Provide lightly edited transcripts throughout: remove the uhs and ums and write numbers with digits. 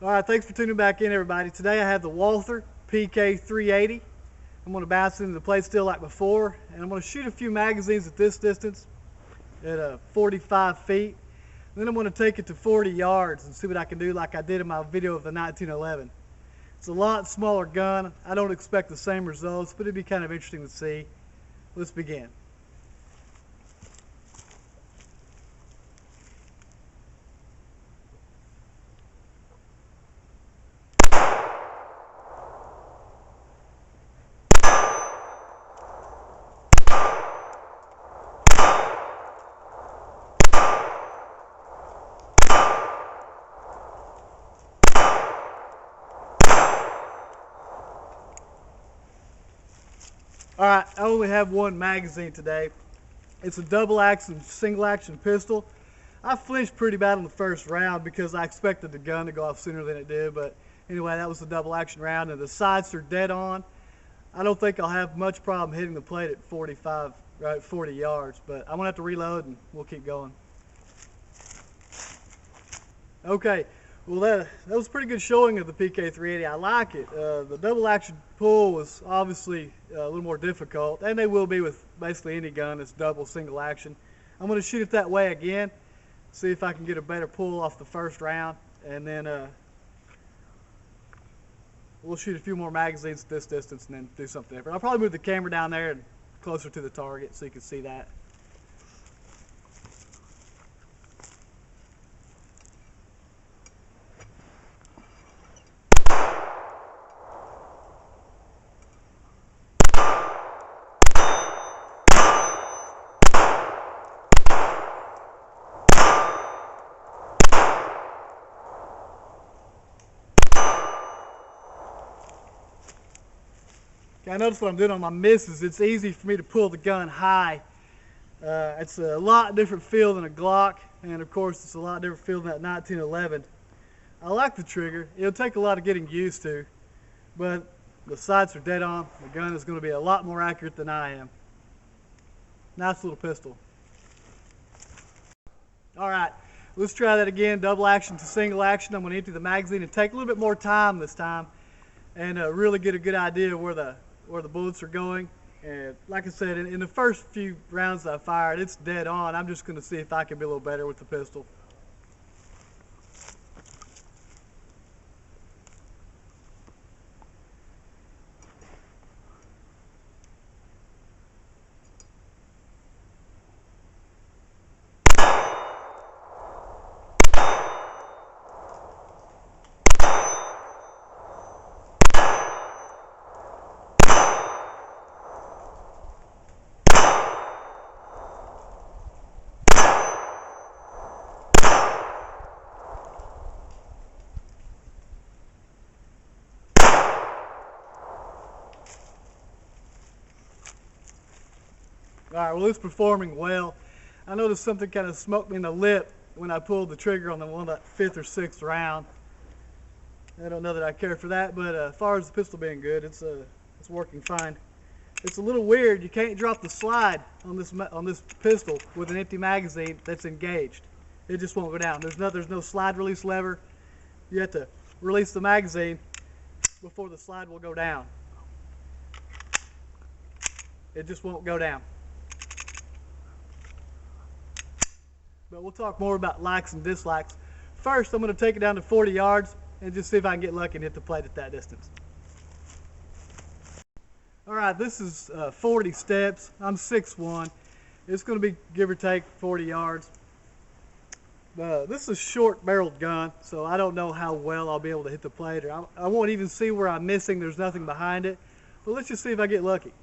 Alright, thanks for tuning back in, everybody. Today I have the Walther PK380. I'm going to bounce into the plate still like before, and I'm going to shoot a few magazines at this distance at 45 feet. Then I'm going to take it to 40 yards and see what I can do like I did in my video of the 1911. It's a lot smaller gun. I don't expect the same results, but it'd be kind of interesting to see. Let's begin. Alright, I only have one magazine today. It's a double action, single action pistol. I flinched pretty bad on the first round because I expected the gun to go off sooner than it did, but anyway, that was the double action round, and the sights are dead on. I don't think I'll have much problem hitting the plate at 40 yards, but I'm gonna have to reload and we'll keep going. Okay, well that was a pretty good showing of the PK380. I like it. The double action pull was obviously a little more difficult, and they will be with basically any gun that's double single action. I'm going to shoot it that way again, see if I can get a better pull off the first round, and then we'll shoot a few more magazines at this distance and then do something different. I'll probably move the camera down there and closer to the target so you can see that. Okay, I notice what I'm doing on my misses. It's easy for me to pull the gun high. It's a lot different feel than a Glock, and of course it's a lot different feel than that 1911. I like the trigger. It'll take a lot of getting used to, but the sights are dead on. The gun is going to be a lot more accurate than I am. Nice little pistol. Alright, let's try that again. Double action to single action. I'm going to empty the magazine and take a little bit more time this time and really get a good idea of where the bullets are going. And like I said, in the first few rounds that I fired, it's dead on. I'm just going to see if I can be a little better with the pistol. Alright, well it's performing well. I noticed something kind of smoked me in the lip when I pulled the trigger on that 5th or 6th round. I don't know that I care for that, but as far as the pistol being good, it's working fine. It's a little weird. You can't drop the slide on this pistol with an empty magazine that's engaged. It just won't go down. There's no slide release lever. You have to release the magazine before the slide will go down. It just won't go down. But we'll talk more about likes and dislikes. First, I'm going to take it down to 40 yards and just see if I can get lucky and hit the plate at that distance. Alright, this is 40 steps. I'm 6'1". It's going to be give or take 40 yards. This is a short-barreled gun, so I don't know how well I'll be able to hit the plate, or I won't even see where I'm missing. There's nothing behind it. But let's just see if I get lucky.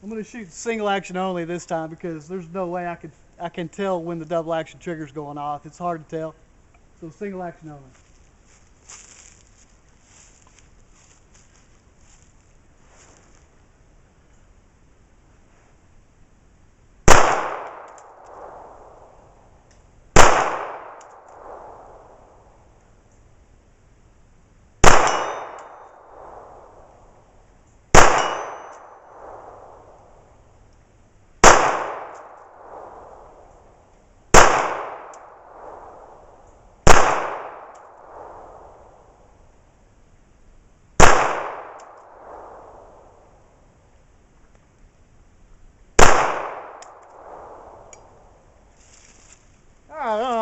I'm going to shoot single action only this time because there's no way I can tell when the double action trigger's going off. It's hard to tell. So single action only.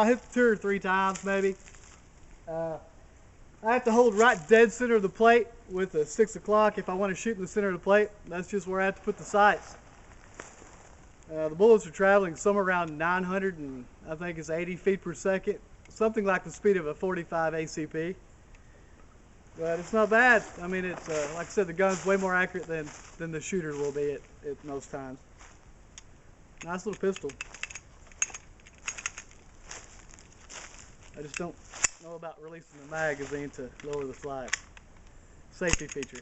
hit 2 or 3 times maybe. I have to hold right dead center of the plate with a 6 o'clock if I want to shoot in the center of the plate. That's just where I have to put the sights. The bullets are traveling somewhere around 900 and I think it's 80 feet per second, something like the speed of a 45 ACP. But it's not bad. I mean, it's like I said, the gun's way more accurate than the shooter will be at most times. Nice little pistol. I just don't know about releasing the magazine to lower the slide. Safety feature.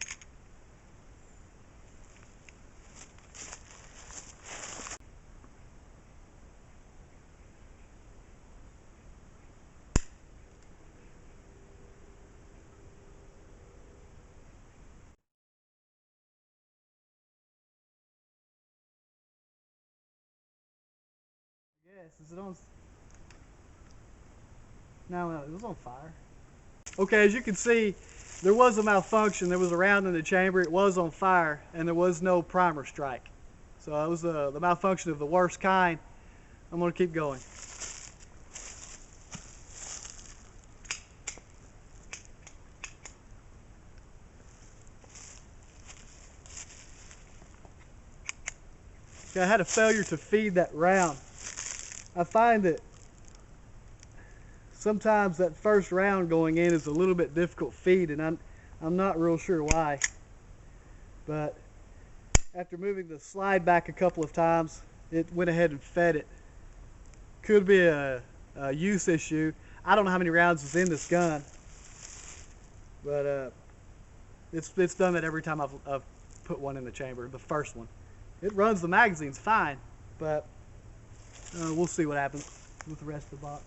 Yes, is it on? No, it was on fire. Okay, as you can see, there was a malfunction. There was a round in the chamber. It was on fire, and there was no primer strike. So it was the malfunction of the worst kind. I'm going to keep going. Okay, I had a failure to feed that round. I find that sometimes that first round going in is a little bit difficult feed, and I'm not real sure why. But after moving the slide back a couple of times, it went ahead and fed it. Could be a use issue. I don't know how many rounds is in this gun, but it's done that every time I've put one in the chamber, the first one. It runs the magazines fine, but we'll see what happens with the rest of the box.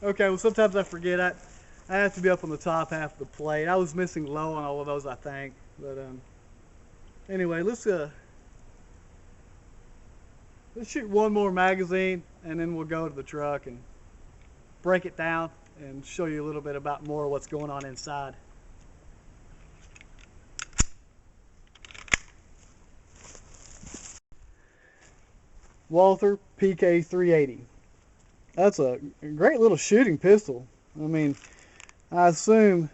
Okay, well sometimes I forget. I have to be up on the top half of the plate. I was missing low on all of those, I think. But anyway, let's shoot one more magazine, and then we'll go to the truck and break it down and show you a little bit about more of what's going on inside. Walther PK380. That's a great little shooting pistol. I mean, I assume,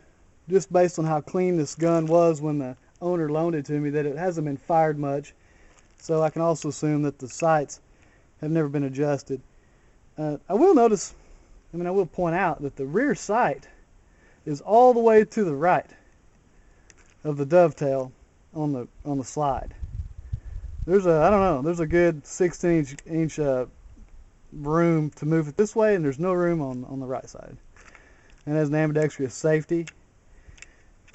just based on how clean this gun was when the owner loaned it to me, that it hasn't been fired much. So I can also assume that the sights have never been adjusted. I will point out that the rear sight is all the way to the right of the dovetail on the slide. There's a good 16-inch room to move it this way, and there's no room on the right side. And it has an ambidextrous safety.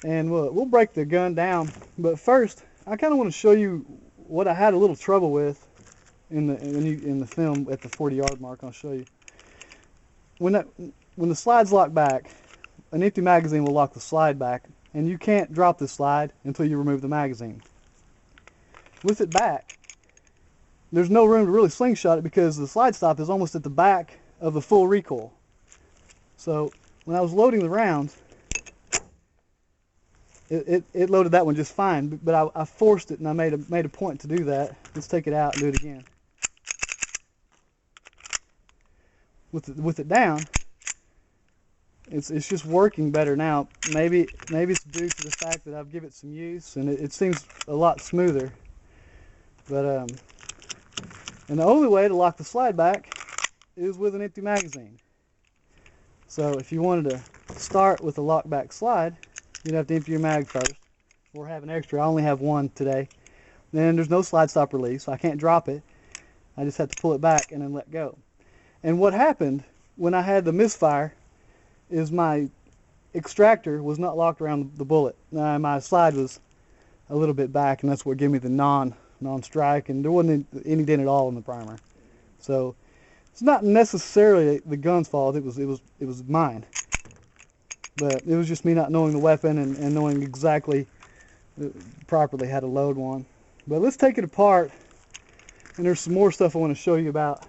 And we'll break the gun down, but first I kind of want to show you what I had a little trouble with in the film at the 40-yard mark. I'll show you. When the slide's locked back, an empty magazine will lock the slide back, and you can't drop the slide until you remove the magazine. With it back, there's no room to really slingshot it because the slide stop is almost at the back of the full recoil. So when I was loading the rounds, it loaded that one just fine, but I forced it, and I made a point to do that. Let's take it out and do it again. With it down, it's just working better now. Maybe it's due to the fact that I've given it some use, and it seems a lot smoother. But and the only way to lock the slide back is with an empty magazine. So if you wanted to start with a lock back slide, you'd have to empty your mag first, or have an extra. I only have one today. Then there's no slide stop release, so I can't drop it. I just have to pull it back and then let go. And what happened when I had the misfire is my extractor was not locked around the bullet. My slide was a little bit back, and that's what gave me the non-strike, and there wasn't any dent at all in the primer. So it's not necessarily the gun's fault. It was mine, but it was just me not knowing the weapon and knowing exactly properly how to load one. But let's take it apart, and there's some more stuff I want to show you about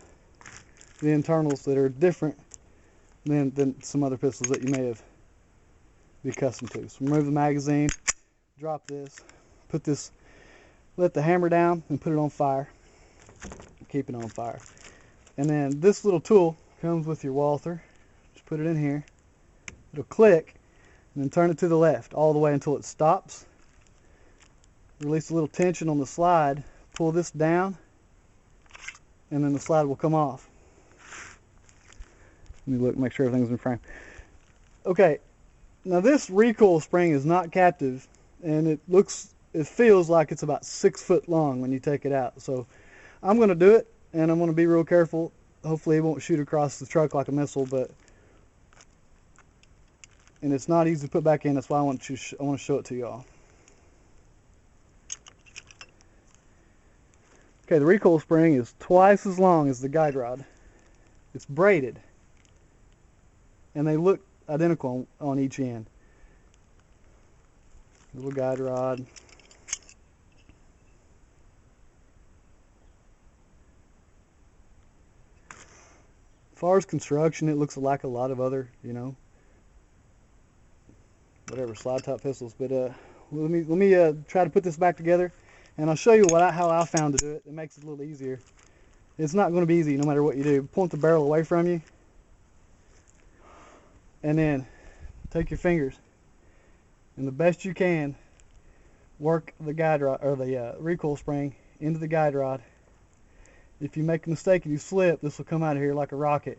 the internals that are different than some other pistols that you may have be accustomed to. So remove the magazine, drop this, put this, let the hammer down and put it on fire. Keep it on fire. And then this little tool comes with your Walther. Just put it in here. It'll click, and then turn it to the left all the way until it stops. Release a little tension on the slide, pull this down, and then the slide will come off. Let me look, make sure everything's in frame. Okay, now this recoil spring is not captive, and it feels like it's about 6 foot long when you take it out. So I'm going to do it, and I'm going to be real careful. Hopefully it won't shoot across the truck like a missile, and it's not easy to put back in. That's why I want to show it to y'all. Okay, the recoil spring is twice as long as the guide rod. It's braided, and they look identical on each end. Little guide rod. As far as construction, it looks like a lot of other, whatever slide top pistols. But let me try to put this back together, and I'll show you how I found to do it. It makes it a little easier. It's not going to be easy no matter what you do. Point the barrel away from you, and then take your fingers, and the best you can work the guide rod or the recoil spring into the guide rod. If you make a mistake and you slip, this will come out of here like a rocket.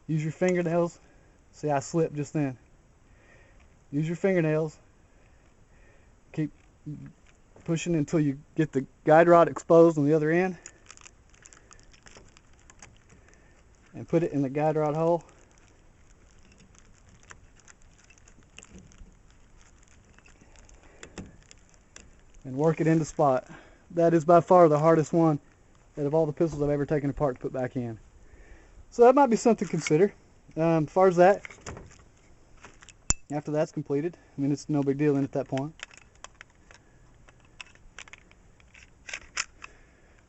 Use your fingernails. See, I slipped just then. Use your fingernails. Keep pushing until you get the guide rod exposed on the other end, and put it in the guide rod hole. And work it into spot. That is by far the hardest one out of all the pistols I've ever taken apart to put back in. So that might be something to consider. As far as that, after that's completed, I mean, it's no big deal at that point.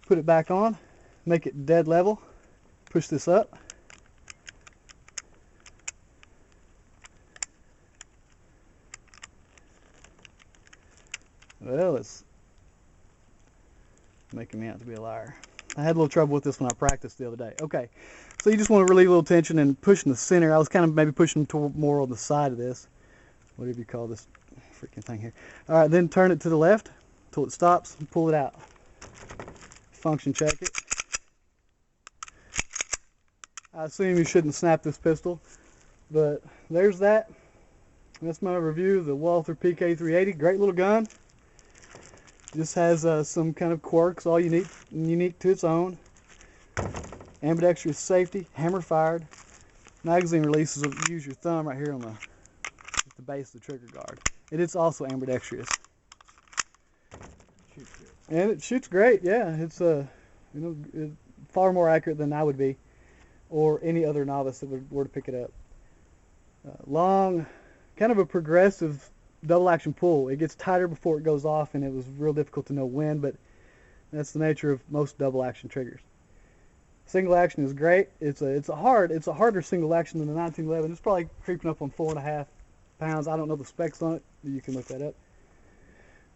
Put it back on, make it dead level, push this up. Well, it's making me out to be a liar. I had a little trouble with this when I practiced the other day. Okay, so you just want to relieve a little tension and push in the center. I was kind of maybe pushing more on the side of this, whatever you call this freaking thing here. All right, then turn it to the left until it stops and pull it out. Function check it. I assume you shouldn't snap this pistol, but there's that. That's my review of the Walther PK380. Great little gun. This has some kind of quirks, all unique to its own. Ambidextrous safety, hammer fired. Magazine releases will use your thumb right here on the base of the trigger guard. It is also ambidextrous. And it shoots great, yeah. It's far more accurate than I would be, or any other novice that were to pick it up. Long, kind of a progressive double action pull. It gets tighter before it goes off, and it was real difficult to know when, but that's the nature of most double action triggers. Single action is great. It's a harder single action than the 1911. It's probably creeping up on 4.5 pounds. I don't know the specs on it. You can look that up.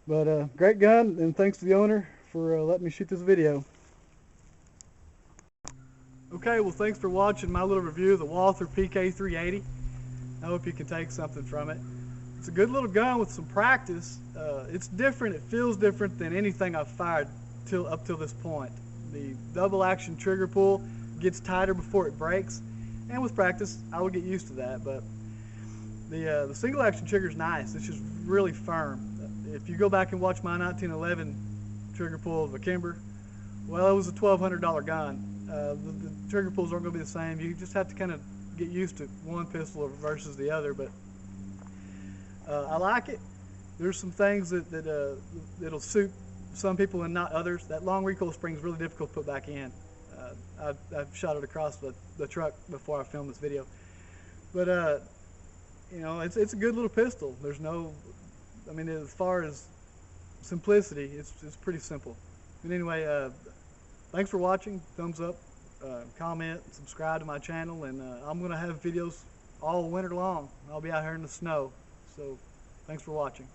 But great gun, and thanks to the owner for letting me shoot this video. Okay, well, thanks for watching my little review of the Walther PK380. I hope you can take something from it. It's a good little gun with some practice. It's different. It feels different than anything I've fired up till this point. The double action trigger pull gets tighter before it breaks, and with practice I will get used to that. But the single action trigger is nice. It's just really firm. If you go back and watch my 1911 trigger pull of a Kimber, well, it was a $1,200 gun. The trigger pulls aren't going to be the same. You just have to kind of get used to one pistol versus the other. But I like it. there's some things that'll suit some people and not others. That long recoil spring is really difficult to put back in. I've shot it across the truck before I filmed this video, but you know, it's a good little pistol. There's no, I mean, as far as simplicity, it's pretty simple. But anyway, thanks for watching. Thumbs up, comment, subscribe to my channel, and I'm gonna have videos all winter long. I'll be out here in the snow. So thanks for watching.